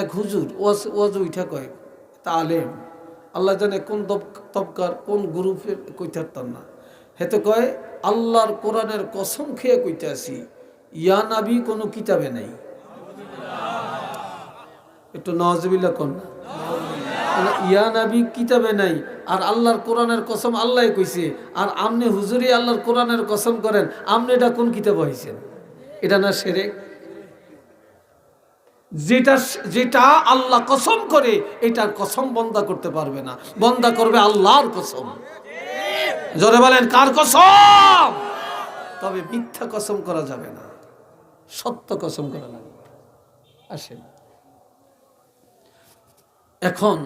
এক হুজুর ওয়াজ উঠা কয় তালেম আল্লাহ জানে কোন তবকার কোন গ্রুপের কইতে পারতাম না, হেতে কয় আল্লাহর কোরআনের কসম খেয়ে কইতে আসি ইয়া নাবি কোনো কিতাবে নাই। একটু নওয়াজবিল্লাহ কোন না, ইয়া নাবি কিতাবে নাই আর আল্লাহর কোরআনের কসম আল্লাহ কইছে, আর আমনে হুজুরি আল্লাহর কোরআনের কসম করেন, আমনে এটা কোন কিতাব হইছেন? এটা না শিরক? যেটা আল্লাহ কসম করে এটার কসম বন্দা করতে পারবে না, বন্দা করবে আল্লাহর কসম। জোরে বলেন কার কসম? তবে মিথ্যা কসম করা যাবে না, সত্য কসম করা লাগবে। আসেন এখন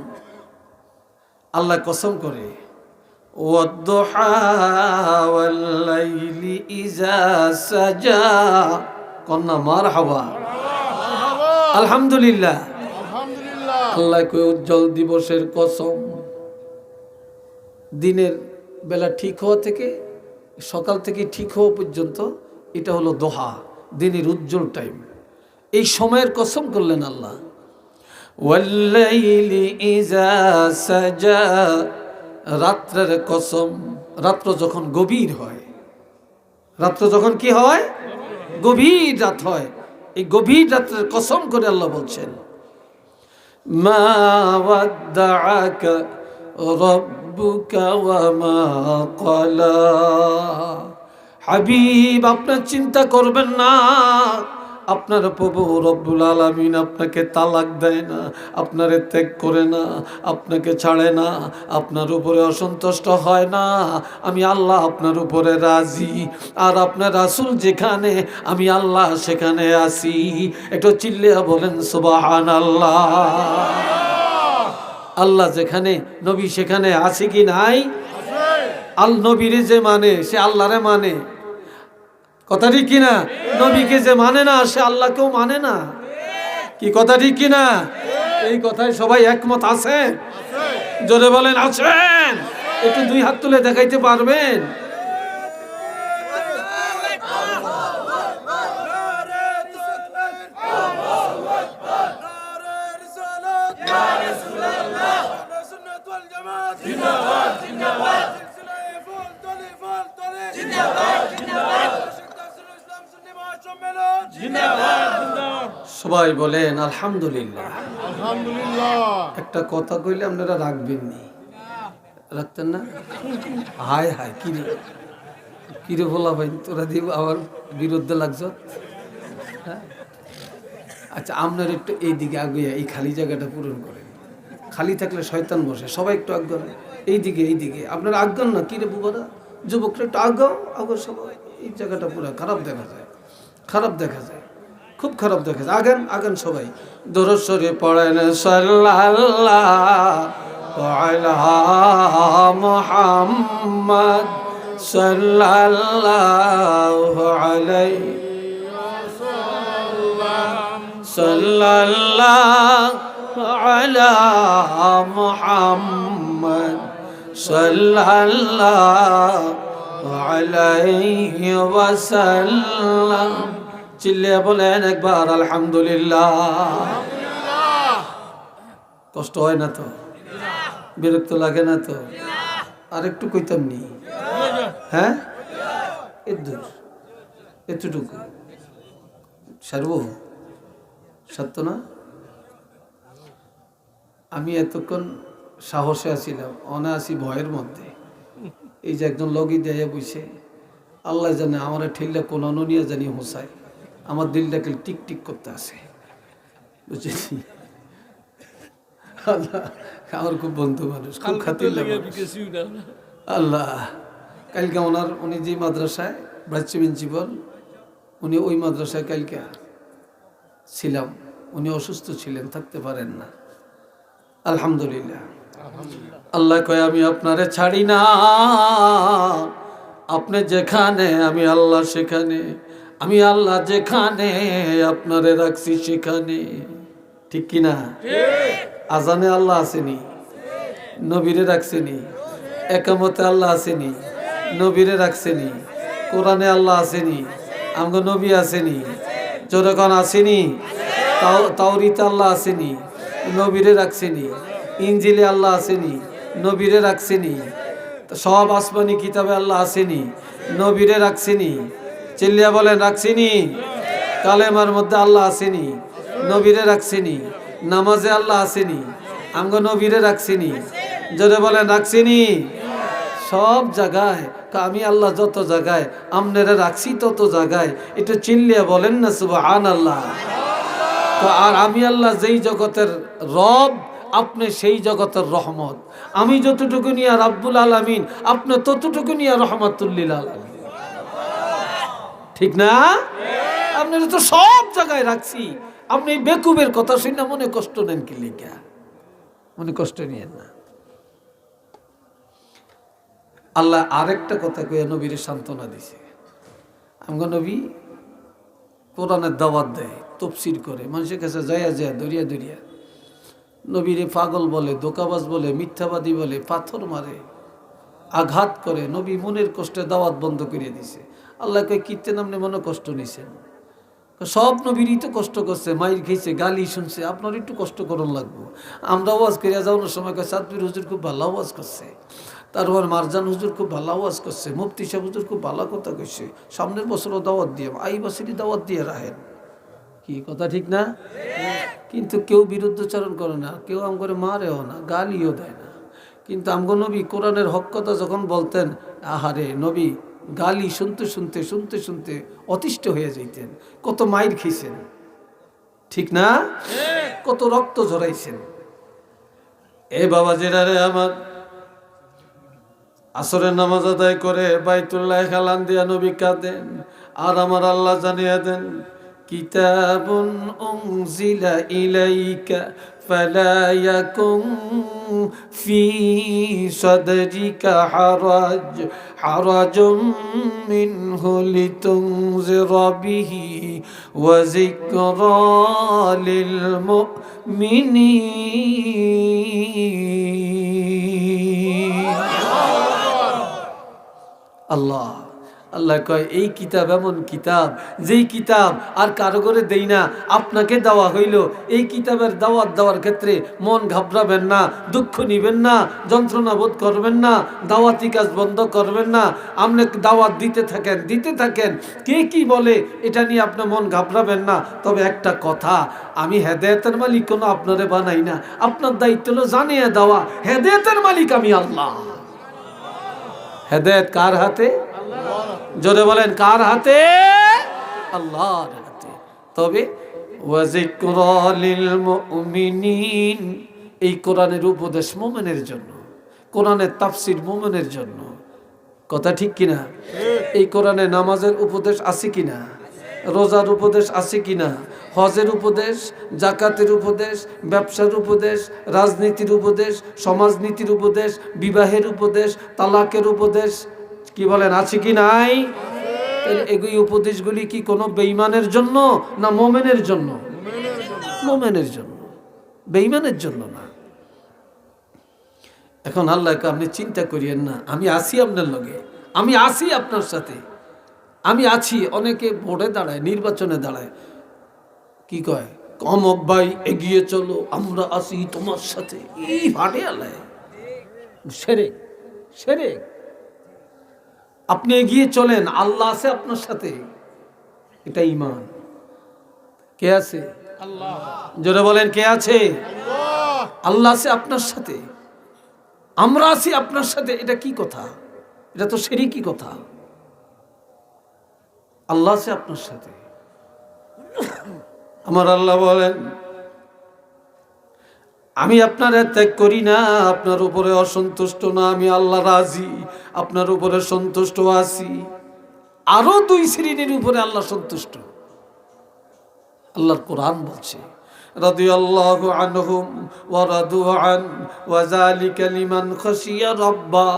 আল্লাহ কসম করে ওয়াদ-দুহা ওয়াল-লাইলি ইযা সাজা, কন্যা মারহাবা আলহামদুলিল্লাহ। আল্লাহ কই উজ্জ্বল দিবসের কসম, দিনের বেলা ঠিক হওয়া থেকে সকাল থেকে ঠিক হওয়া পর্যন্ত এটা হলো দোহা, দিনের উজ্জ্বল টাইম। এই সময়ের কসম করলেন আল্লাহ। ওয়াল-লাইলি ইযা সাজা, রাত্রের কসম, রাত্র যখন গভীর হয়, রাত্র যখন কি হয়? গভীর রাত হয়। এই গভীর রাত্রের কসম করে আল্লাহ বলছেন মা ওয়াদ্দাআকা রাব্বুকা ওয়া মা ক্বালা, হাবিব আপনার চিন্তা করবেন না, আপনার প্রভু রব্বুল আলামিন আপনাকে তালাক দেয় না, আপনারে ত্যাগ করে না, আপনাকে ছাড়ে না, আপনার উপরে অসন্তুষ্ট হয় না। আমি আল্লাহ আপনার উপরে রাজি, আর আপনার রাসূল যেখানে আমি আল্লাহ সেখানে আছি। একটু চিল্লিয়া বলেন সুবহানাল্লাহ। আল্লাহ যেখানে নবী সেখানে আছে কি নাই? আল নবীরে যে মানে সে আল্লাহরে মানে, কথা ঠিক কিনা? নবীকে যে মানে না সে আল্লাহকেও মানে না, কি কথা ঠিক কিনা? এই কথায় সবাই একমত আছেন? জোরে বলেন আছেন? একটু দুই হাত তুলে দেখাইতে পারবেন? সবাই বলেন আলহামদুলিল্লাহ। একটা কথা কইলে আপনারা রাখবেন নি, রাখতেন না? হায় হায় কিরে কিরে বলা ভাই, তোরা দিব আবার বিরুদ্ধে লাগছ। আচ্ছা আপনার একটু এইদিকে আগে এই খালি জায়গাটা পূরণ করেন, খালি থাকলে শয়তান বসে। সবাই একটু আজ্ঞান, এইদিকে এইদিকে আপনারা আজ্ঞান না, কিরে বুবারা যুবকরা একটু আগাও আগো। সবাই এই জায়গাটা পুরো খারাপ দেখা যায়, খারাপ দেখা যায়, খুব খারাপ দেখা যায়। আগেন আগেন সবাই দরুদ শরীফ পড়েন সাল্লাল্লাহু আলা মুহাম্মদ সাল্লাল্লাহু আলাইহি সাল্লাল্লাহু আলা মুহাম্মদ সাল্লাল্লাহু আলাইহি ওয়াসাল্লাম। চিল্লিয়ে বলেন একবার আলহামদুলিল্লাহ। কষ্ট হয় না তো? বিরক্ত লাগে না তো? আর একটু কইতাম নি? হ্যাঁ এতটুকু সারবো, সত্য না? আমি এতক্ষণ সাহসে আছিলাম, অনায়াসি ভয়ের মধ্যে। এই যে একজন লগি দিয়ে বসে, আল্লাহ জানে আমার ঠেললে কোন নিয়ে জানি হোসাই, আমার দিলটাকে টিক টিক করতে আসে, বুঝেছি? আল্লাহ আমার খুব বন্ধু মানুষ, খুব খাতির লাগে আল্লাহ। কালকে উনি যে মাদ্রাসায় ভাইস প্রিন্সিপাল, উনি ওই মাদ্রাসায় কালকে ছিলাম, উনি অসুস্থ ছিলেন, থাকতে পারেন না। আলহামদুলিল্লাহ। আল্লাহ কয় আমি আপনারে ছাড়ি না, আপনি যেখানে আমি আল্লাহ সেখানে, আমি আল্লাহ যেখানে আপনারে রাখছি সেখানে। ঠিক কিনা? আজানে আল্লাহ আসেনি, নবীরে রাখছেনি, একামতে আল্লাহ আসেনি, নবীরে রাখছেনি, কোরআনে আল্লাহ আসেনি, আমগো নবী আসেনি, যখন আসেনি তাওরীতে আল্লাহ আসেনি, নবীরে রাখছেনি। ইনজিলে আল্লাহ আসেনি, নবীরে রাখছেনি। সব আসমানি কিতাবে আল্লাহ আসেনি, নবীরে রাখছেনি। চিল্লিয়া বলেন রাখছেনি। কালেমার মধ্যে আল্লাহ আসেনি, নবীরে রাখছেনি। নামাজে আল্লাহ আসেনি, আমগো নবীরে রাখছেনি। জোরে বলেন রাখছেনি। সব জায়গায় আমি আল্লাহ যত জায়গায় আমনেরা রাখছি তত জায়গায় একটু চিল্লিয়া বলেন না সুবহানাল্লাহ। তো আর আমি আল্লাহ যেই জগতের রব, আপনি সেই জগতের রহমত। আমি যতটুকু নিয়ে রাব্বুল আলামিন, আপনি ততটুকু নিয়ে রহমাতুল লিল আলামিন। ঠিক না? আপনারা তো সব জায়গায় রাখছি। আপনি বেকুবের কথা শুনে মনে কষ্ট নেন কি লিখা? মনে কষ্ট নিয়েন না। আল্লাহ আরেকটা কথা কয়ে নবীর সান্ত্বনা দিছে। আমগো নবী কোরআনের দাওয়াত দেয়, তফসির করে, মানুষের কাছে যাইয়া যায় দরিয়া দরিয়া নবীরে পাগল বলে, ধোঁকাবাজ বলে, মিথ্যাবাদী বলে, পাথর মারে, আঘাত করে। নবী মনের কষ্টে দাওয়াত বন্ধ করে দিছে। আল্লাহ কয় কীর্তেন আপনি মনে কষ্ট নিছেন? সব নবীরই তো কষ্ট করছে, মাইর খেয়েছে, গালি শুনছে, আপনার একটু কষ্ট করুন লাগবো। আমরা ওয়াজ করিয়া যাওয়ার সময় সাতপীর হুজুর খুব ভালো ওয়াজ করছে, তারপর মারজান হুজুর খুব ভালো ওয়াজ করছে, মুফতি সাহেব হুজুর খুব ভালো কথা কইছে, সামনের বছরও দাওয়াত দিয়ে, এই বছরই দাওয়াত দিয়ে রাখেন। কি কথা ঠিক না? কিন্তু কেউ বিরুদ্ধচারণ করে না, কেউ আম করে মারেও না, গালিও দেয় না। কিন্তু আমগো নবী কোরআনের হক কথা যখন বলতেন, আহারে নবী গালি শুনতে শুনতে শুনতে শুনতে অতিষ্ঠ হয়ে যাইতেন। কত মাইর খেয়েছেন, ঠিক না? কত রক্ত ঝরাইছেন। এ বাবা জেরারে আমার আসরের নামাজ আদায় করে বাইতুল্লাহ খালান দিয়া নবী কাঁদেন, আর আমার আল্লাহ জানিয়ে দেন কিতাবুন উনজিলা ইলাইকা ফালা ইয়াকুম ফি সাদরিকা হারাজুম মিনহু লিতুনজিরা বিহি ওয়া যিকরা লিল মুমিনিন। আল্লাহ আল্লাহ কয় এই কিতাব এমন কিতাব, যেই কিতাব আর কারো করে দেই না, আপনাকে দেওয়া হইল। এই কিতাবের দাওয়াত দেওয়ার ক্ষেত্রে মন ঘাবড়াবেন না, দুঃখ নিবেন না, যন্ত্রণা বোধ করবেন না, দাওয়াতি কাজ বন্ধ করবেন না। আপনি দাওয়াত দিতে থাকেন, দিতে থাকেন, কে কি বলে এটা নিয়ে আপনি মন ঘাবড়াবেন না। তবে একটা কথা, আমি হেদায়েতের মালিক কোনো আপনারে বানাই না। আপনার দায়িত্ব হলো জানিয়ে দেওয়া, হেদায়েতের মালিক আমি আল্লাহ। হেদায়েত কার হাতে? জোরে বলেন কার হাতে? আল্লাহর হাতে। তবে ওয়া যিকরা লিল মুমিনিন, এই কোরআনের উপদেশ মুমিনের জন্য, কোরআনের তাফসীর মুমিনের জন্য। কথা ঠিক কিনা? এই কোরআনে নামাজের উপদেশ আছে কিনা? রোজার উপদেশ আছে কিনা? হজের উপদেশ, জাকাতের উপদেশ, ব্যবসার উপদেশ, রাজনীতির উপদেশ, সমাজনীতির উপদেশ, বিবাহের উপদেশ, তালাকের উপদেশ, কি বলেন আছে কি নাই? এই উপদেশগুলি কি কোনো বেঈমানের জন্য না মুমিনের জন্য? মুমিনের জন্য, বেঈমানের জন্য না। এখন আল্লাহকে আপনি চিন্তা করিয়েন না, আমি আছি আপনার লগে, আমি আছি আপনার সাথে, আমি আছি। অনেকে ভোটে দাঁড়ায়, নির্বাচনে দাঁড়ায়, কি কয় কমক ভাই এগিয়ে চলো, আমরা আছি তোমার সাথে। এই ভাটে আল্লাহ শিরক, শিরক। আপনি এগিয়ে চলেন, আল্লাহ আছে আপনার সাথে, এটা ঈমান। কে আছে? আল্লাহ। জোরে বলেন কে আছে? আল্লাহ। আল্লাহ আছে আপনার সাথে, আমরা আছি আপনার সাথে। এটা কি কথা? এটা তো শিরকি কথা। আল্লাহ আছে আপনার সাথে। আমার আল্লাহ বলেন আমি আপনার ত্যাগ করি না, আপনার উপরে অসন্তুষ্ট না, আমি আল্লাহ রাজি, আপনার উপরে সন্তুষ্ট আছি। আরো দুই শ্রেণীর উপরে আল্লাহ সন্তুষ্ট। আল্লাহর কোরআন বলছে রাদিয়াল্লাহু আনহুম ওয়া রাদু আন ওয়া যালিকা লিমান খাশিয়া রাব্বা।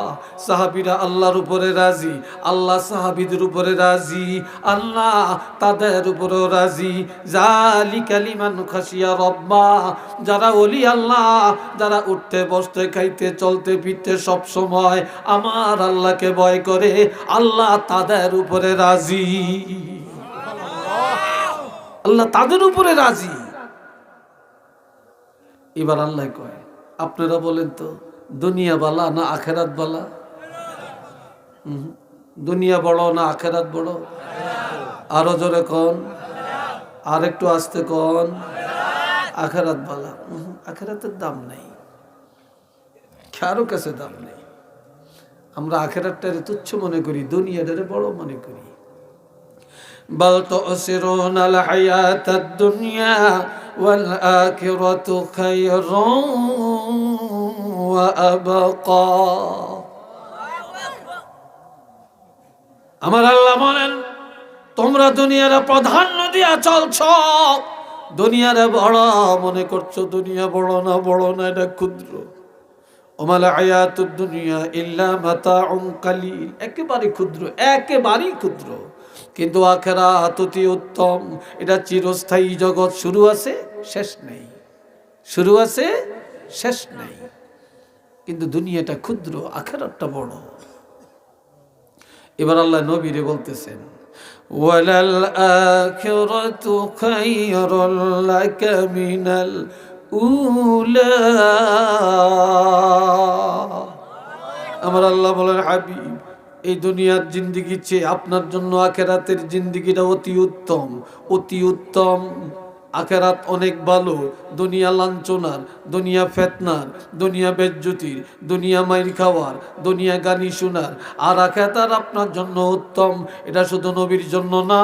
সাহাবীরা আল্লাহর উপরে রাজি, আল্লাহ সাহাবীদের উপরে রাজি, আল্লাহ তাদের উপরেও রাজি। যালিকা লিমান খাশিয়া রাব্বা, যারা ওলি আল্লাহ, যারা উঠতে বসতে খাইতে চলতে ফিরতে সব সময় আমার আল্লাহকে ভয় করে, আল্লাহ তাদের উপরে রাজি। আল্লাহ তাদের উপরে রাজি। এবার আল্লাহ কয়, আপনারা বলেন তো দুনিয়া বালা না আখেরাত বালা? দুনিয়া বড় না আখেরাত বড়? আরো জোরে কন, আর একটু আস্তে কন। আখেরাত বালা। আখেরাতের দাম নাই, কারো কাছে দাম নেই। আমরা আখেরাতটারে তুচ্ছ মনে করি, দুনিয়াটারে বড় মনে করি। বাল তুসিরুনাল হায়াতাদ দুনিয়া ওয়াল আখিরাতু খায়রুন ওয়া আবকা। আমার আল্লাহ বলেন, তোমরা দুনিয়ার প্রাধান্য দিয়া চলছ, দুনিয়ার বড় মনে করছো। দুনিয়া বড় না, বড় না, এটা ক্ষুদ্র। ওমাল হায়াতুদ দুনিয়া ইল্লা মাতাউন কালিল, একেবারে ক্ষুদ্র, একেবারেই ক্ষুদ্র। কিন্তু আখিরাত অতি উত্তম, এটা চিরস্থায়ী জগৎ। শুরু আছে শেষ নেই, শুরু আছে শেষ নেই। কিন্তু দুনিয়াটা ক্ষুদ্র, আখিরাতটা বড়। এবার আল্লাহ নবীরে বলতেছেন, ওয়ালাল আখিরাতু খায়রুল লাকা মিনাল উলা। আমার আল্লাহ বলেন, হাবিব, এই দুনিয়ার জিন্দেগির চেয়ে আপনার জন্য আখিরাতের জিন্দেগিটা অতি উত্তম, অতি উত্তম। আখিরাত অনেক ভালো। দুনিয়া লাঞ্ছনার, দুনিয়া ফিতনার, দুনিয়া বেজ্জতির, দুনিয়া মাইর খাওয়ার, দুনিয়া গালি শোনার। আর আখিরাত আপনার জন্য উত্তম। এটা শুধু নবীর জন্য না,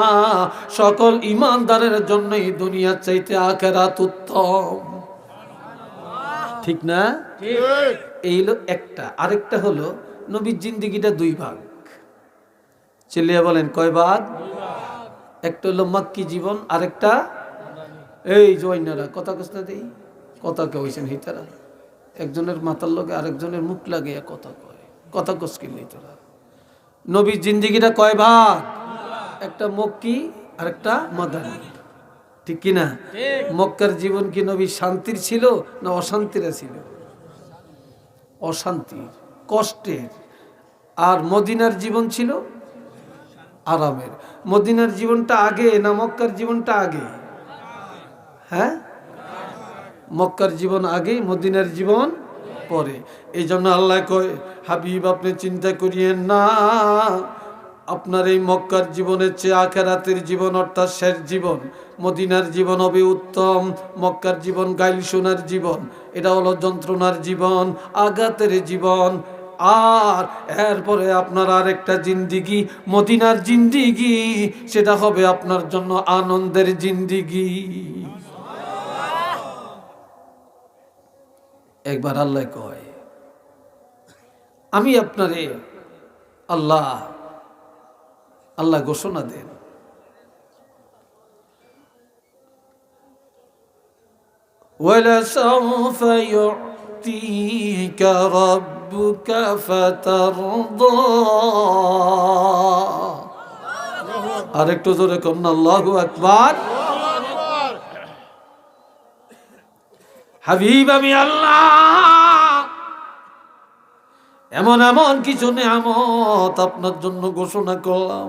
সকল ঈমানদারের জন্যই দুনিয়ার চাইতে আখিরাত উত্তম। ঠিক না? এই হলো একটা। আরেকটা হলো নবীর জিন্দেগিটা দুই ভাগ। চিল্লিয়া বলেন, কয় ভাগ? একটা হলো মাক্কি জীবন, আরেকটা এই জয়নারা কথা কস্তা দেই, কথা কইছেন হিতারা, একজনের মাথার লগে আরেকজনের মুখ লাগে কথা কয়, কথা কসকিলি তোরা। নবীর জিন্দেগিটা কয় ভাগ? একটা মক্কি আরেকটা মাদানী। ঠিক কিনা? মক্কার জীবন কি নবীর শান্তির ছিল না অশান্তির ছিল? অশান্তির, কষ্টের। আর মদিনার জীবন ছিল আরামের। মদিনার জীবনটা আগে না মক্কার জীবনটা আগে? হ্যাঁ, মক্কার জীবন আগে, মদিনার জীবন পরে। এই জন্য আল্লাহ কয়, হাবিব আপনি চিন্তা করিয়েন না, আপনার এই মক্কার জীবনের চেয়ে আখিরাতের জীবন অর্থাৎ শেষ জীবন, মদিনার জীবন হবে উত্তম। মক্কার জীবন গাইল শোনার জীবন, এটা হলো যন্ত্রণার জীবন, আঘাতের জীবন। আর এরপরে আপনার আরেকটা জিন্দিগি, মদিনার জিন্দিগি, সেটা হবে আপনার জন্য আনন্দের জিন্দিগি। একবার আল্লাহ কয়, আমি আপনারে আল্লাহ আল্লাহ ঘোষণা দেন, وَلَسَوْفَ يُعْطِيكَ رَبُّكَ فَتَرْضَى। আরেকটু জোরে করুন, আল্লাহু আকবার। হাবিব আমি আল্লাহ এমন এমন কিছু নেয়ামত আপনার জন্য ঘোষণা করলাম,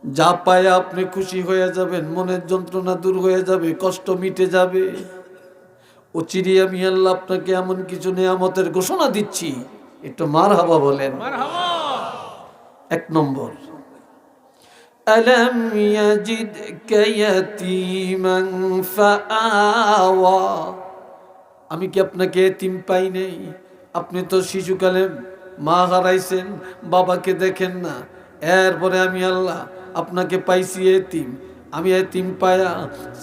যা পায় আপনি খুশি হয়ে যাবেন, মনের যন্ত্রণা দূর হয়ে যাবে, কষ্ট মিটে যাবে। ও চিরি আমি আল্লাহ আপনাকে এমন কিছু নেয়ামতের ঘোষণা দিচ্ছি, একটু মারহাবা বলেন। এক নম্বর, আলাম ইয়াজিদকা ইয়াতীমান ফাআওয়া। আমি কি আপনাকে এতিম পাই নাই? আপনি তো শিশুকালে মা হারাইছেন, বাবাকে দেখেন না। এরপরে আমি আল্লাহ আপনাকে পাইছি এতিম। আমি এতিম পায়া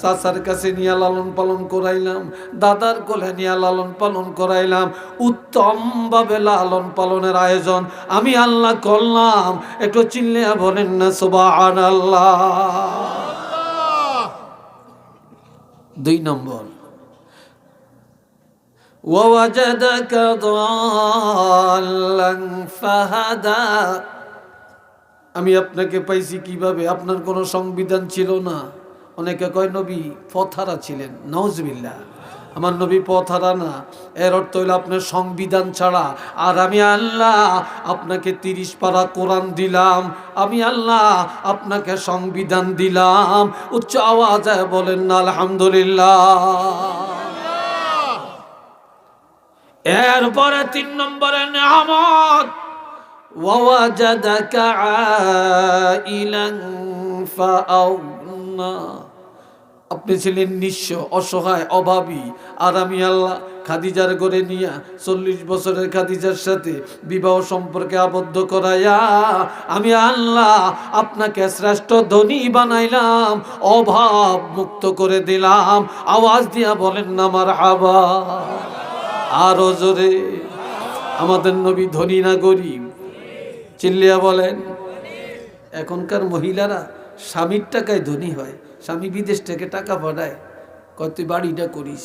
চাচার কাছে নিয়ে লালন পালন করাইলাম, দাদার কোলে নিয়ে লালন পালন করাইলাম। উত্তমভাবে লালন পালনের আয়োজন আমি আল্লাহ করলাম। একটু চিল্লিয়া বলেন না সুবহানাল্লাহ। দুই নম্বর, وَوَجَدَكَ ضَالًّا فَهَدَى। আমি আপনাকে পাইছি কিভাবে? আপনার কোনো সংবিধান ছিল না। অনেকে কয় নবী পথহারা ছিলেন, নাউজুবিল্লাহ। আমার নবী পথহারা না, এর অর্থ হইল আপনার সংবিধান ছাড়া। আর আমি আল্লাহ আপনাকে 30 পারা কোরআন দিলাম, আমি আল্লাহ আপনাকে সংবিধান দিলাম। উচ্চ আওয়াজে বলেন না আলহামদুলিল্লাহ। এরপরে 3 নম্বরে নিয়ামত ওয়াজাদাকা আইলান ফাআগনা। আপনি ছিলেন নিঃস্ব, অসহায়, অভাবী, আর আমি আল্লাহ খাদিজার ঘরে নিয়া 40 বছরের খাদিজার সাথে বিবাহ সম্পর্কে আবদ্ধ করাইয়া আমি আল্লাহ আপনাকে শ্রেষ্ঠ ধনী বানাইলাম, অভাব মুক্ত করে দিলাম। আওয়াজ দিয়া বলেন না মারহাবা। আরো জোরে। আমাদের নবী ধনী না গরিব? চিল্লিয়া বলেন। এখনকার মহিলারা স্বামীর টাকায় ধনী হয়। স্বামী বিদেশ থেকে টাকা পাঠায়, কয় তুই বাড়িটা করিস,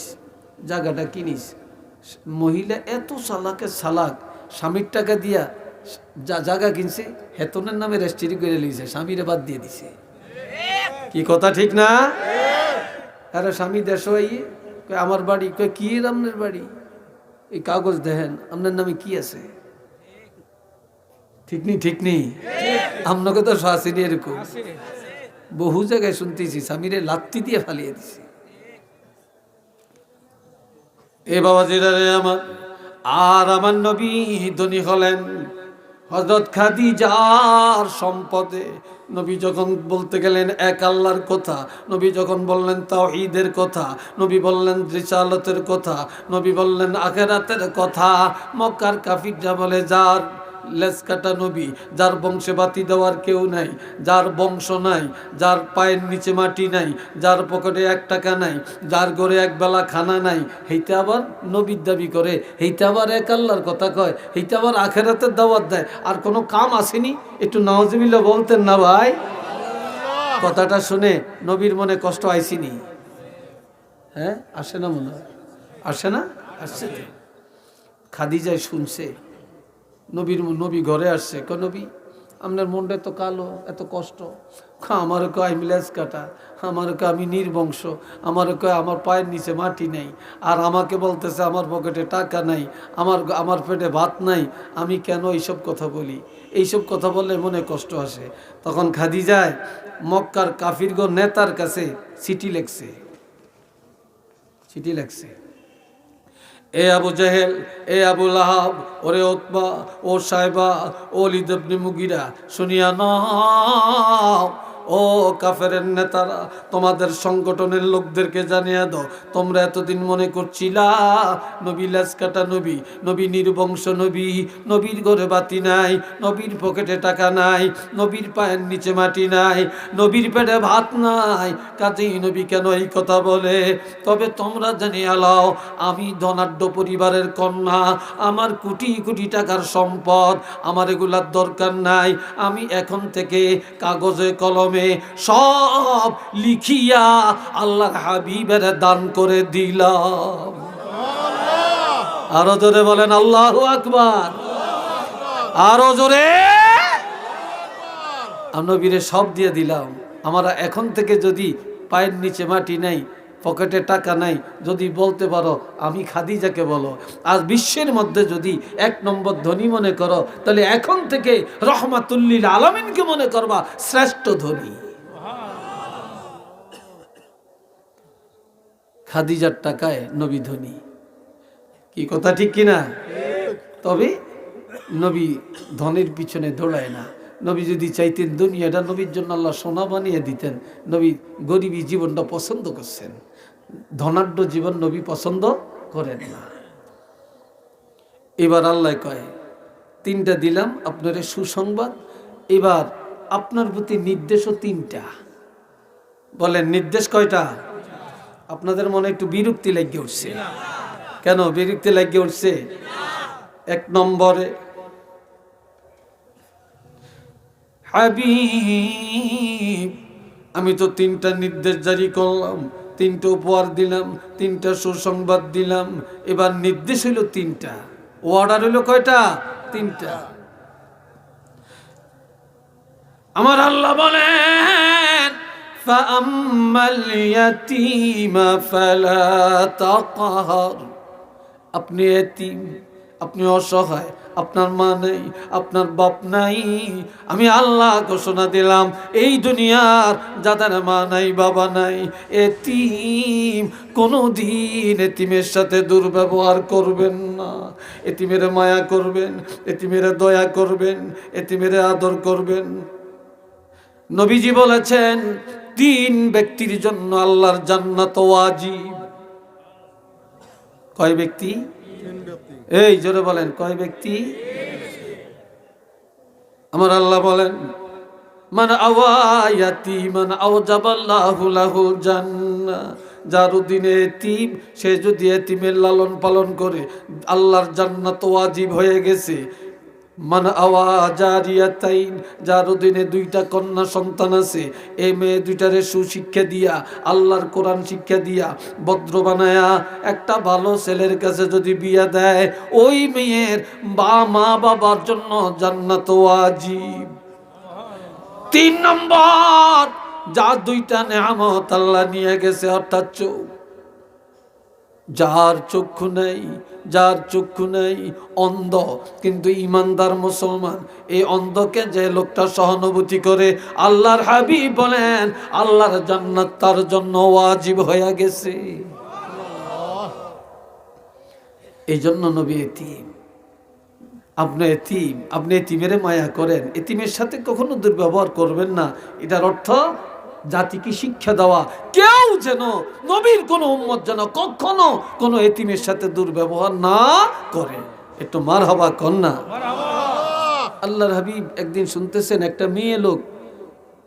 জায়গাটা কিনিস। মহিলা এত চালাকের চালাক, স্বামীর টাকা দিয়া জায়গা কিনছে, হেতনের নামে রেজিস্ট্রি করে লিখছে, স্বামীরে বাদ দিয়ে দিছে। কি কথা ঠিক না? আরে স্বামী দেশ হইয়ে আমার বাড়ি, কয় কি আপনার বাড়ি? এই কাগজ দেখেন আপনার নামে কি আছে। ঠিক নেই? ঠিক নেই? আপনাকে তো শাসিনি এরকম বহু জায়গায় শুনতেছি, স্বামীরে লাত্তি দিয়ে ফালিয়ে দিছি। এ বাবাজিরা রে আমার, আর আমার নবী ধনী হলেন হযরত খাদিজার সম্পদে। নবী যখন বলতে গেলেন এক আল্লাহর কথা, নবী যখন বললেন তাওহীদের কথা, নবী বললেন রিসালাতের কথা, নবী বললেন আখিরাতের কথা, মক্কার কাফিররা বলে যার লেজ কাটা নবী, যার বংশে বাতি দেওয়ার কেউ নাই, যার বংশ নাই, যার পায়ের নিচে মাটি নাই, যার পকেটে 1 টাকা নাই, যার ঘরে একবেলা খানা নাই, হেইতে আবার নবীর দাবি করে, হেইতে আবার এক আল্লাহর কথা কয়, হেইতে আবার আখিরাতের দাওয়াত দেয়। আর কোনো কাম আসেনি? একটু নাউজুবিল্লাহ বলতেন না ভাই? কথাটা শুনে নবীর মনে কষ্ট আইসিনি? হ্যাঁ, আসে না মনে হয়? আসে না? আসছে তো। খাদিজায় শুনছে, নবী ঘরে আসছে, ক নবী আপনার মনটা এত কালো, এত কষ্ট। আমার কয় আমি লেজ কাটা, আমার কয় আমি নির্বংশ, আমার কয় আমার পায়ের নিচে মাটি নেই, আর আমাকে বলতেছে আমার পকেটে টাকা নাই, আমার পেটে ভাত নাই। আমি কেন এইসব কথা বলি? এইসব কথা বললে মনে কষ্ট আসে। তখন খাদিজায় মক্কার কাফিরগণ নেতার কাছে চিঠি লেখছে। এ আবু জেহেল, এ আবু লাহাব, ওরে উতবা, ও সাইবা, ও ওলীদ ইবনে মুগীরা, শুনিয়া নাও। ও কাফেরের নেতারা, তোমাদের সংগঠনের লোকদেরকে জানিয়ে দাও, তোমরা এতদিন মনে করছিলা নবী লেজ কাটা নবী, নবী নির্বংশ নবী, নবীর ঘরে বাতি নাই, নবীর পকেটে টাকা নাই, নবীর পায়ের নিচে মাটি নাই, নবীর পেটে ভাত নাই, কাজেই নবী কেন এই কথা বলে? তবে তোমরা জানিয়ে লাও, আমি ধনাঢ্য পরিবারের কন্যা, আমার কোটি কোটি টাকার সম্পদ, আমার এগুলার দরকার নাই। আমি এখন থেকে কাগজে কলমে সব লিখিয়া আল্লাহর হাবিবের দান করে দিলাম। আরো জোরে বলেন আল্লাহু আকবার। আরো জোরে। নবীরে সব দিয়ে দিলাম। আমরা এখন থেকে যদি পায়ের নিচে মাটি নাই, পকেটে টাকা নাই, যদি বলতে পারো আমি খাদিজাকে বলো। আর বিশ্বের মধ্যে যদি 1 নম্বর ধনী মনে করো, তাহলে এখন থেকে রহমাতুল্লিল আলামিনকে মনে করবা শ্রেষ্ঠ ধনী। খাদিজার টাকায় নবী ধনী। কি কথা ঠিক কিনা? তবে নবী ধনের পিছনে দৌড়ায় না। নবী যদি চাইতেন দুনিয়াটা নবীর জন্য আল্লাহ সোনা বানিয়ে দিতেন। নবী গরিবী জীবনটা পছন্দ করছেন, ধনাঢ্য জীবন নবী পছন্দ করেন না। এবার আল্লাহ কয় 3টা দিলাম আপনার সুসংবাদ, এবার আপনার প্রতি নির্দেশও 3টা। বলেন নির্দেশ কয়টা? আপনাদের মনে একটু বিরক্তি লাগিয়ে উঠছে। কেন বিরক্তি লাগিয়ে উঠছে? 1 নম্বরে হাবিব, আমি তো 3টা নির্দেশ জারি করলাম, 3টা উপহার দিলাম, 3টা সুসংবাদ দিলাম। এবার নির্দেশ হইল 3টা, অর্ডার হইল কয়টা? 3টা। আমার আল্লাহ বলেন ফাআম্মাল ইয়াতীমা ফালা তাকহার। আপনি এতিম, আপনি অসহায়, আপনার মা নেই, আপনার বাপ নাই, আমি আল্লাহ ঘোষণা দিলাম এই দুনিয়ার যাদের মা নাই বাবা নাই, এতিম, কোনোদিন এতিমের সাথে দুর্ব্যবহার করবেন না। এতিমের মায়া করবেন, এতিমের দয়া করবেন, এতিমের আদর করবেন। নবীজি বলেছেন 3 ব্যক্তির জন্য আল্লাহর জান্নাত ওয়াজিব। কয় ব্যক্তি? এই জোরে বলেন, কয় ব্যক্তি? আমার আল্লাহ বলেন মান আওয়ায়াতি মান আওজাবাল্লাহু লাহুল জান্নাহ, যার দিনে এতিম, সে যদি এতিমের লালন পালন করে আল্লাহর জান্নাত ওয়াজিব হয়ে গেছে। মান আওয়া জারিয়াতাইন, যার দিনে 2টা কন্যা সন্তান আছে, এই মেয়ে 2টারে সুশিক্ষা দিয়া, আল্লাহর কোরআন শিক্ষা দিয়া, ভদ্র বানায়া একটা ভালো ছেলের কাছে যদি বিয়া দেয়, ওই মেয়ের মা বাবার জন্য জান্নাত ওয়াজিব। 3 নম্বর, যার 2টা নেয়ামত আল্লাহ নিয়ে গেছে, অর্থাৎ চোখ, যার চক্ষু নেই, যার চক্ষু নেই, অন্ধ কিন্তু ইমানদার মুসলমান, এই অন্ধকে যে লোকটা সহানুভূতি করে, আল্লাহর হাবিব বলেন আল্লাহর জান্নাত তার জন্য ওয়াজিব হয়ে গেছে। এই জন্য নবী এতিম, আপনি এতিম, আপনি এতিমের মায়া করেন, এতিমের সাথে কখনো দুর্ব্যবহার করবেন না। এটার অর্থ জাতিকে শিক্ষা দেওয়া, কেউ যেন, নবীর কোন উম্মত যেন কখনো কোনো এতিমের সাথে দুর্ব্যবহার না করে। একটু মারহাবা কন্যা। আল্লাহর হাবিব একদিন শুনতেছেন একটা মেয়ে লোক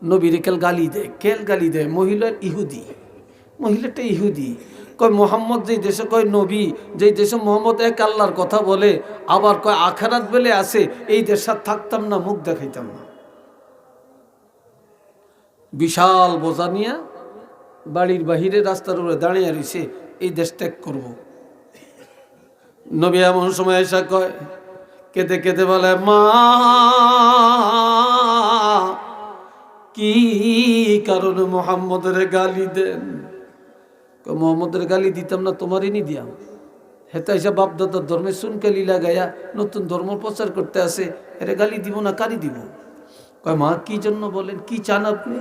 নবীর গালি দেয়। কেল গালি দেয়? মহিলার ইহুদি, মহিলাটা ইহুদি। কয় মোহাম্মদ যেই দেশে, কয় নবী যেই দেশে মোহাম্মদ এক আল্লাহর কথা বলে, আবার কয় আখেরাত বলে আছে, এই দেশে থাকতাম না, মুখ দেখাইতাম না। বিশাল বোঝা নিয়ে বাড়ির বাহিরে রাস্তার উপরে দাঁড়িয়ে রয়েছে, এই দেশ ত্যাগ করব। নবী এমন সময় এসে কয়, কেঁদে কেঁদে বলে, মা কি কারণে মোহাম্মদের গালি দেন? মোহাম্মদের গালি দিতাম না, তোমারই নি দিয়াম। হেতা হিসাব বাপদাদার ধর্মের সুনকালি লাগাইয়া নতুন ধর্ম প্রচার করতে আসে, এর গালি দিব না, কারি দিব? কয় মা কি জন্য বলেন, কি চান আপনি,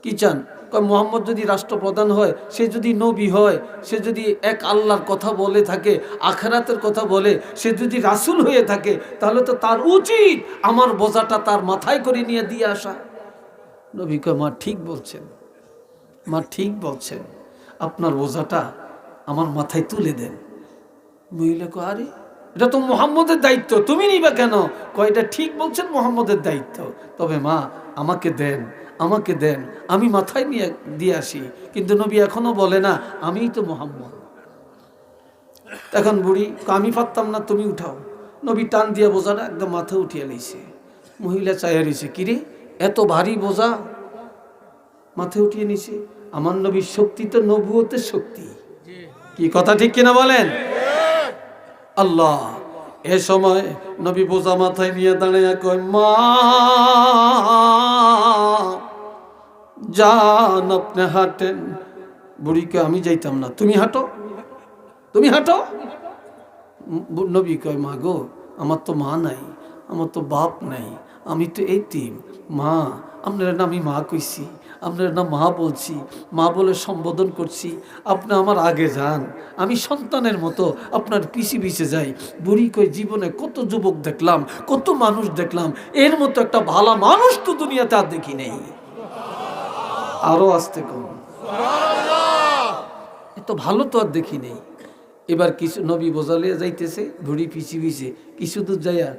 কি চান? কয় মোহাম্মদ যদি রাষ্ট্রপ্রধান হয়, সে যদি নবী হয়, সে যদি এক আল্লাহর কথা বলে থাকে, আখেরাতের কথা বলে, সে যদি রাসূল হয়ে থাকে, তাহলে তো তার উচিত আমার বোঝাটা তার মাথায় করে নিয়ে দিয়ে আসা। নবী কয় মা ঠিক বলছেন, মা ঠিক বলছেন, আপনার বোঝাটা আমার মাথায় তুলে দেন। মহিলা কয় আরে এটা তো মুহাম্মদের দায়িত্ব, তুমি নিবা কেন? কয় এটা ঠিক বলছেন, মুহাম্মদের দায়িত্ব, তবে মা আমাকে দেন, আমাকে দেন, আমি মাথায় নিয়ে দিয়ে আসি। কিন্তু নবী এখনো বলে না আমিই তো মুহাম্মদ। এখন বুড়ি আমি পারতাম না, তুমি উঠাও। নবী টান দিয়ে বোঝাটা একদম মাথা উঠিয়ে লইছে। মহিলা চাইয়া রইছে, কিরে এত ভারী বোঝা মাথায় উঠিয়ে নিছে। আমার নবীর শক্তি তো নবুয়তের শক্তি, কি কথা ঠিক কিনা বলেন? আল্লাহ এ সময় নবী বোঝা মাথায় নিয়ে দাঁড়িয়ে কয়, মা যান আপনি হাঁটেন। বুড়িকে আমি যাইতাম না, তুমি হাঁটো, তুমি হাঁটো। নবী কয় মা গো, আমার তো মা নাই, আমার তো বাপ নাই, আমি তো এতিম। মা আপনার না আমি মা কইছি, আপনার না মা বলছি, মা বলে সম্বোধন করছি, আপনি আমার আগে যান, আমি সন্তানের মতো আপনার পিছে পিছে যাই। বুড়ি কই জীবনে কত যুবক দেখলাম, কত মানুষ দেখলাম, এর মতো একটা ভালো মানুষ তো দুনিয়াতে আর দেখি নেই। আরো আসতে কম, এত ভালো তো আর দেখি নেই। এবার কিছু নবী বোঝালিয়া যাইতেছে, বুড়ি পিছি পিছে কিছু দূর যাইয়া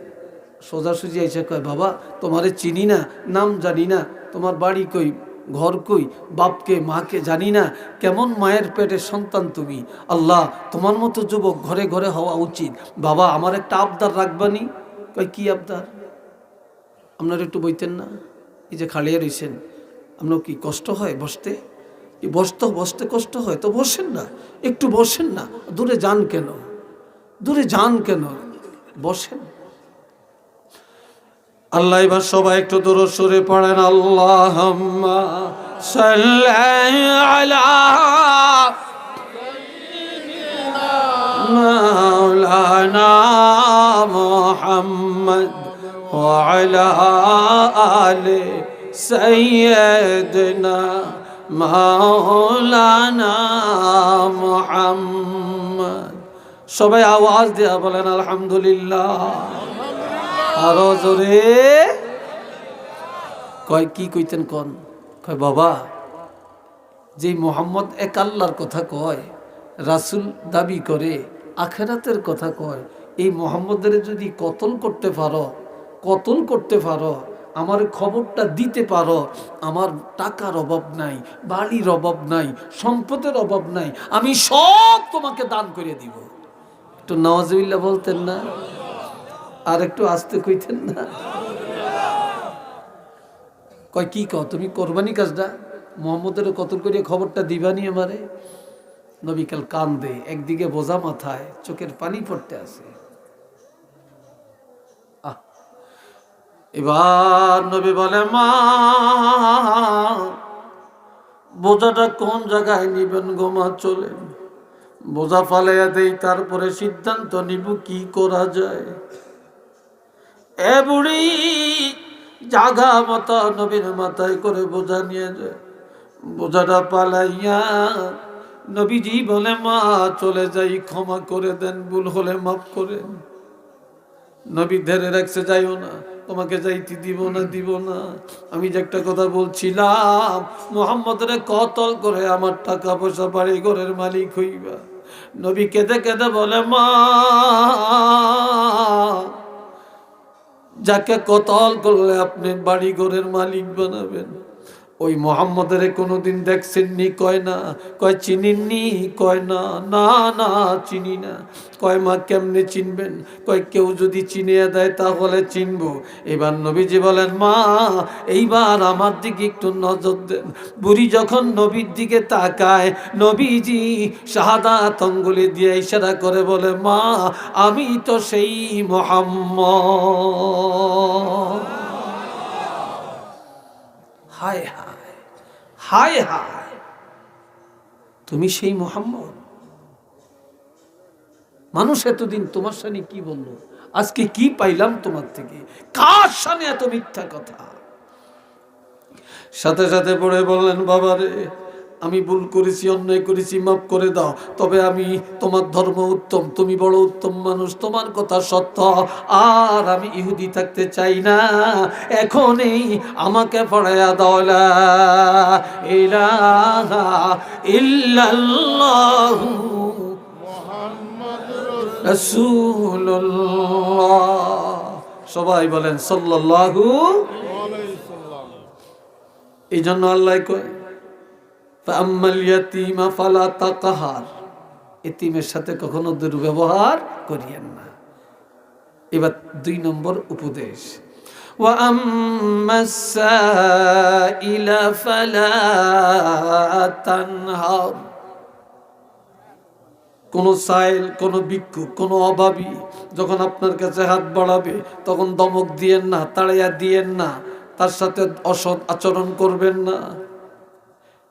সোজাসুজি এসে কয়, বাবা তোমারে চিনি না, নাম জানি না, তোমার বাড়ি কই, ঘর কই, বাপকে মাকে জানি না, কেমন মায়ের পেটের সন্তান তুমি। আল্লাহ তোমার মতো যুবক ঘরে ঘরে হওয়া উচিত। বাবা আমার একটা আবদার রাখবানি। কয় কি আবদার? আপনারা একটু বইতেন না, এই যে খালিয়া রইছেন, আপনার কি কষ্ট হয় বসতে? বসতে কষ্ট হয় তো বসেন না, একটু বসেন না, দূরে যান কেন, দূরে যান কেন, বসেন। আল্লাহ এবার সবাই একটু দূরে সরে পড়েন, আল্লাহুম্মা সাল্লি আলা মাওলানা وعلى آل سيدنا مولانا محمد সবাই আওয়াজ দিয়া বলেন আলহামদুলিল্লাহ। আরো জোরে কয় কি কইতেন কোন কয় বাবা যে মোহাম্মদ এক আল্লাহর কথা কয়, রাসূল দাবি করে, আখিরাতের কথা কয়, এই মোহাম্মদের যদি কতল করতে পারো, আমার খবরটা দিতে পারো, আমার টাকার অভাব নাই, বাড়ির অভাব নাই, সম্পদের অভাব নাই, আমি সব তোমাকে দান করে দিব। একটু নওয়াজুবিল্লাহ বলতেন না? আর একটু আস্তে কইতেন না? কয় কি কও তুমি কোরবানি কাজটা মোহাম্মদের কতল করিয়া খবরটা দিবানি আমারে? নবী কাল কান্দে, একদিকে বোঝা মাথায়, চোখের পানি পড়তে আছে। এবার নবী বলে মা বোঝাটা কোন জায়গায় নিবেন গো মা? চলেন বোঝা ফালাইয়া দেই, তারপরে সিদ্ধান্ত নিব কি করা যায়। এ বুড়ি জাগা মতো নবীর মাথায় করে বোঝা নিয়ে যায়। বোঝাটা পালাইয়া নবীজি বলে মা চলে যাই, ক্ষমা করে দেন, ভুল হলে মাফ করেন। নবী ধরে রাখছে যাইও না, তোমাকে যাইতে দিব না। আমি যে একটা কথা বলছিলাম, মুহাম্মদের কতল করে আমার টাকা পয়সা বাড়ি ঘরের মালিক হইবা। নবী কেঁদে কেঁদে বলে মা যাকে কতল করলে আপনি বাড়ি ঘরের মালিক বানাবেন, ওই মোহাম্মদের কোনোদিন দেখছেননি? কয় না। কয় চিনিনি? কয় না না চিনি না। কয় মা কেমনে চিনবেন? কয় কেউ যদি চিনিয়ে দেয় তাহলে চিনবো। এবার নবীজি বলেন মা এইবার আমার দিকে একটু নজর দেন। বুড়ি যখন নবীর দিকে তাকায়, নবীজি শাহাদাত আঙ্গুলি দিয়ে ইশারা করে বলে মা আমি তো সেই মোহাম্মদ। হায় হায় হায় হায়, তুমি সেই মোহাম্মদ? মানুষ এতদিন তোমার সামনে কি বললো, আজকে কি পাইলাম তোমার থেকে? কার সামনে এত মিথ্যা কথা? সাথে সাথে পড়ে বললেন বাবা রে আমি ভুল করেছি, অন্যায় করেছি, মাফ করে দাও। তবে আমি তোমার ধর্ম উত্তম, তুমি বড় উত্তম মানুষ, তোমার কথা সত্য, আর আমি ইহুদি থাকতে চাই না। এখনই আমাকে পড়াইয়া দাও লা ইলাহা ইল্লাল্লাহু মুহাম্মাদুর রাসূলুল্লাহ। সবাই বলেন সাল্লাল্লাহু আলাইহি সাল্লাম। এই জন্য আল্লাহ কয় ফাআম্মাল ইয়াতীমা ফালা তাকহার, এতিমের সাথে কখনো দুর্ব্যবহার করিয়েন না। এবার 2 নম্বর উপদেশ, ওয়া আম্মাস সাইলা ফালা তানহার। কোন সাইল, কোন ভিক্ষুক, কোন অভাবী যখন আপনার কাছে হাত বাড়াবে তখন দমক দিয়েন না, তাড়াইয়া দিয়েন না, তার সাথে অসৎ আচরণ করবেন না।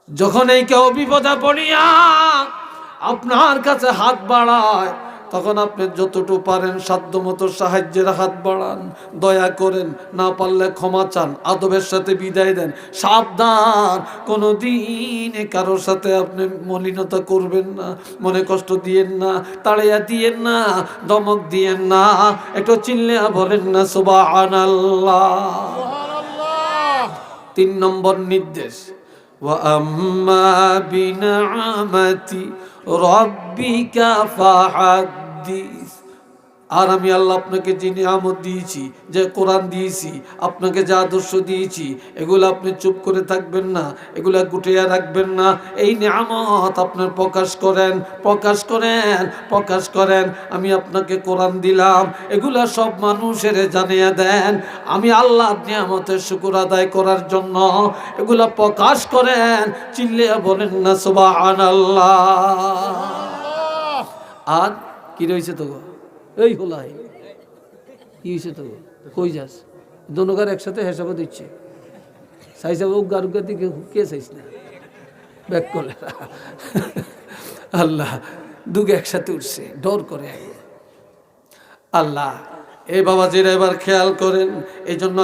যখন এই কেউ বিপদে পড়িয়া আপনার কাছে হাত বাড়ায় তখন আপনি যতটুকু পারেন সাধ্যমতো সাহায্যের হাত বাড়ান, দয়া করেন, না পারলে ক্ষমা চান, আদবের সাথে বিদায় দেন। সাবধান, কোনোদিন কারোর সাথে আপনি মলিনতা করবেন না, মনে কষ্ট দিয়েন না, তাড়িয়া দিয়েন না, দমক দিয়েন না। একটু চিল্লিয়া বলেন না সুবহানাল্লাহ। 3 নম্বর নির্দেশ, ওয়া আম্মা বিনিআমাতি রাব্বিকা ফাহাদ্দিস। আর আমি আল্লাহ আপনাকে যে নিয়ামত দিয়েছি, যে কোরআন দিয়েছি, আপনাকে যে আদর্শ দিয়েছি, এগুলো আপনি চুপ করে থাকবেন না, এগুলা গুটিয়ে রাখবেন না। এই নিয়ামত আপনার প্রকাশ করেন। আমি আপনাকে কোরআন দিলাম, এগুলা সব মানুষের জানিয়ে দেন। আমি আল্লাহর নিয়ামতের শুকর আদায় করার জন্য এগুলা প্রকাশ করেন। চিল্লিয়ে বলেন না সুবহানাল্লাহ। আর কি রয়েছে তো এই হোলাই কি হয়েছে তো কই যাস? দোনোকার একসাথে হেসাবো দিচ্ছে, চাইসাব গারুকার দিকে কে চাইস না ব্যাক করলে আল্লাহ দুগে একসাথে উঠছে, ডর করে আল্লাহ। এই বাবাজিরা এবার খেয়াল করেন। এই জন্য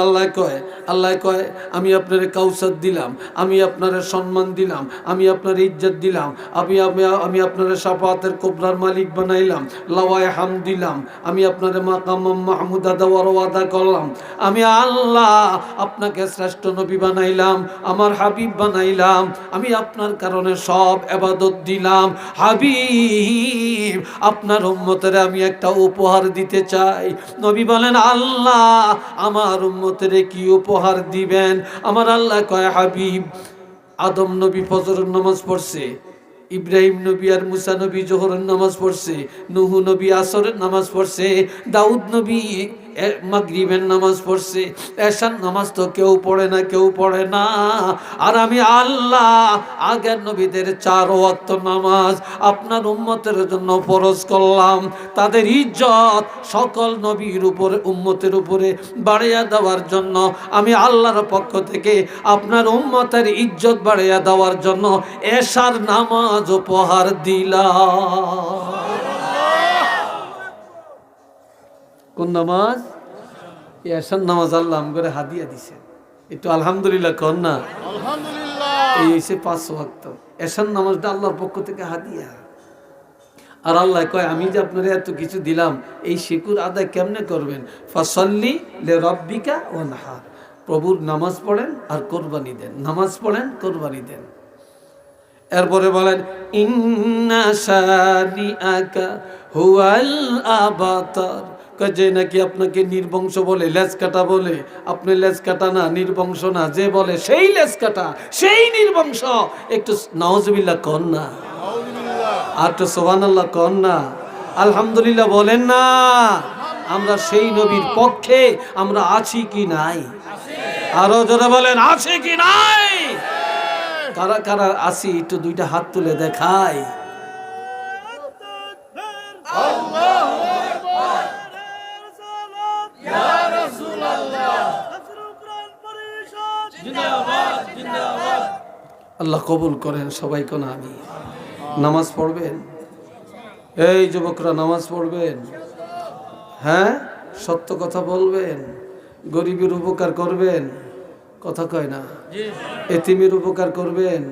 আল্লাহ কয় আমি আপনার কাউসার দিলাম, আমি আপনার সম্মান দিলাম, আমি আপনার ইজ্জত দিলাম, আমি আপনার শাফাতের কোবরার মালিক বানাইলাম, লাওয়ায়ে হাম দিলাম, আমি আপনার মাকাম মাহমুদা দেওয়ার ওয়াদা করলাম, আমি আল্লাহ আপনাকে শ্রেষ্ঠ নবী বানাইলাম, আমার হাবিব বানাইলাম, আমি আপনার কারণে সব ইবাদত দিলাম। হাবিব, আপনার উম্মতের আমি একটা উপহার দিতে চাই। নবী বলেন, আল্লাহ আমার উম্মতের কি উপহার দিবেন? আমার আল্লাহ কয়, হাবিব, আদম নবী ফজরের নামাজ পড়ছে, ইব্রাহিম নবী আর মুসা নবী জোহরের নামাজ পড়ছে, নূহ নবী আসরের নামাজ পড়ছে, দাউদ নবী মাগরিবের নামাজ পড়ছে, এশার নামাজ তো কেউ পড়ে না। আর আমি আল্লাহ আগের নবীদের 4 ওয়াক্ত নামাজ আপনার উম্মতের জন্য ফরজ করলাম। তাদের ইজ্জত সকল নবীর উপরে, উম্মতের উপরে বাড়িয়ে দেওয়ার জন্য আমি আল্লাহর পক্ষ থেকে আপনার উম্মতের ইজ্জত বাড়িয়ে দেওয়ার জন্য এশার নামাজ উপহার দিলাম। কোন নামাজ? এশার নামাজ আল্লাহ আমগরে হাদিয়া দিছে। একটু আলহামদুলিল্লাহ কর না। আলহামদুলিল্লাহ। এই হইছে 5 ওয়াক্ত এশার নামাজটা আল্লাহর পক্ষ থেকে হাদিয়া। আর আল্লাহ কয়, আমি যে আপনারা এত কিছু দিলাম, এই শুকর আদায় কেমনে করবেন? ফাসাল্লি লিরাব্বিকা ওয়ানহার, প্রভুর নামাজ পড়েন আর কুরবানি দেন, নামাজ পড়েন কুরবানি দেন। এরপরে বলেন, ইন্না শানিআকা হুয়াল আবাতার, যে নাকি আপনাকে নির্বংশ বলে, লেজ কাটা বলে, আপনি লেজ কাটা না, নির্বংশ না, যে বলে সেই লেজ কাটা, সেই নির্বংশ। একটু নাউজুবিল্লাহ কর না, আর তো সুবহানাল্লাহ কর না, আলহামদুলিল্লাহ বলেন না। আমরা সেই নবীর পক্ষে আমরা আছি কি নাই? আরো জোরে বলেন, আছে কি নাই? কারা কারা আছি একটু 2টা হাত তুলে দেখাই। আল্লাহ কবুল করেন সবাই কোন আমি। নামাজ পড়বেন, এই যুবকরা নামাজ পড়বেন, হ্যাঁ সত্য কথা বলবেন, গরিবের উপকার করবেন, কথা কয় না, এতিমের উপকার করবেন,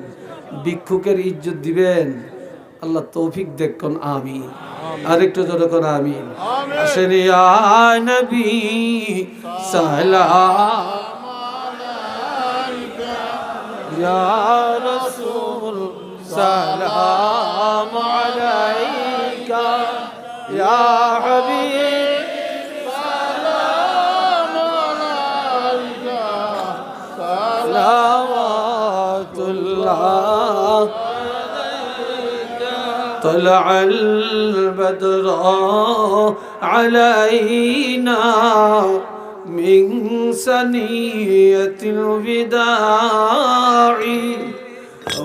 ভিক্ষুকের ইজ্জত দিবেন। আল্লাহ তৌফিক দেখুন, আমিন। আরেকটু জোরে করে আমিন। আসেন ইয়া নবী সালাম আলাইকা, ইয়া রাসূল সালাম আলাইকা, ইয়া হাবিব সালাম আলাইকা, সালাওয়াতুল্লাহ طلع البدر علينا من ثنية الوداع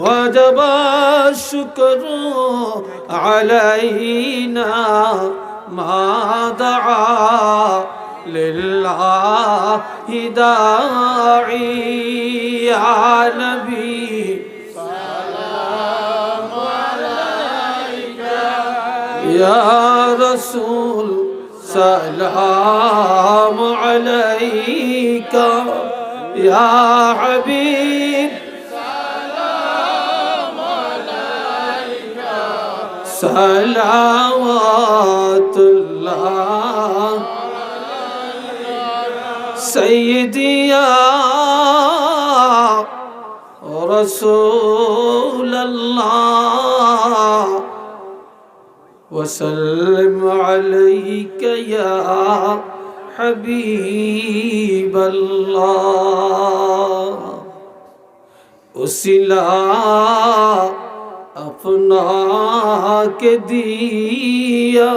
وجب الشكر علينا ما دعا لله داعي يا نبي يا رسول سلام عليك يا حبيب سلام عليك صلوات الله سيدي يا رسول الله وسلم عليك يا حبيب الله उसिला अपना के दिया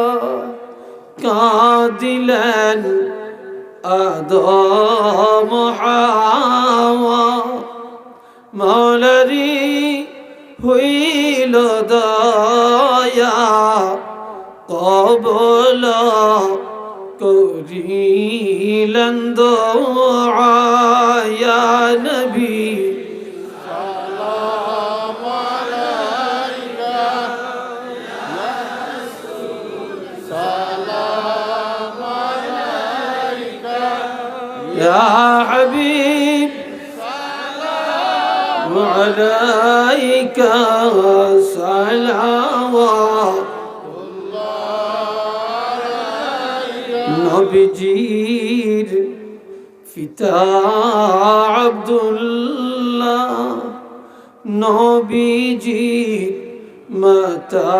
कादिलन आदम हावा मौलरी हुईल दया قبل করিলেন দোয়া ইয়া নবী সালাম আলাইকা ইয়া রাসূল সালাম আলাইকা يا حبيب عليك صلوات নবীজির পিতা আব্দুল্লাহ নবীজির মাতা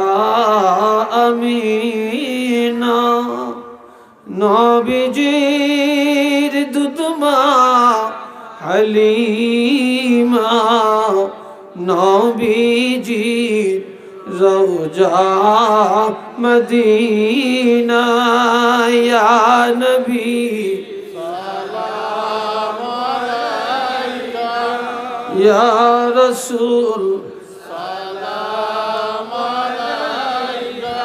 আমিনা নবীজির দুধমা হালিমা নবীজির রওজা মদিনা ইয়া নবী সালাম আলাইকা ইয়া রাসূল সালাম আলাইকা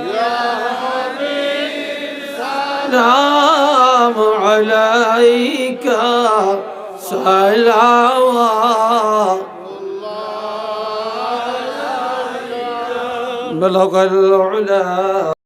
ইয়া হাবিব সালাম আলাইকা সালাওয়াত بلغ العلا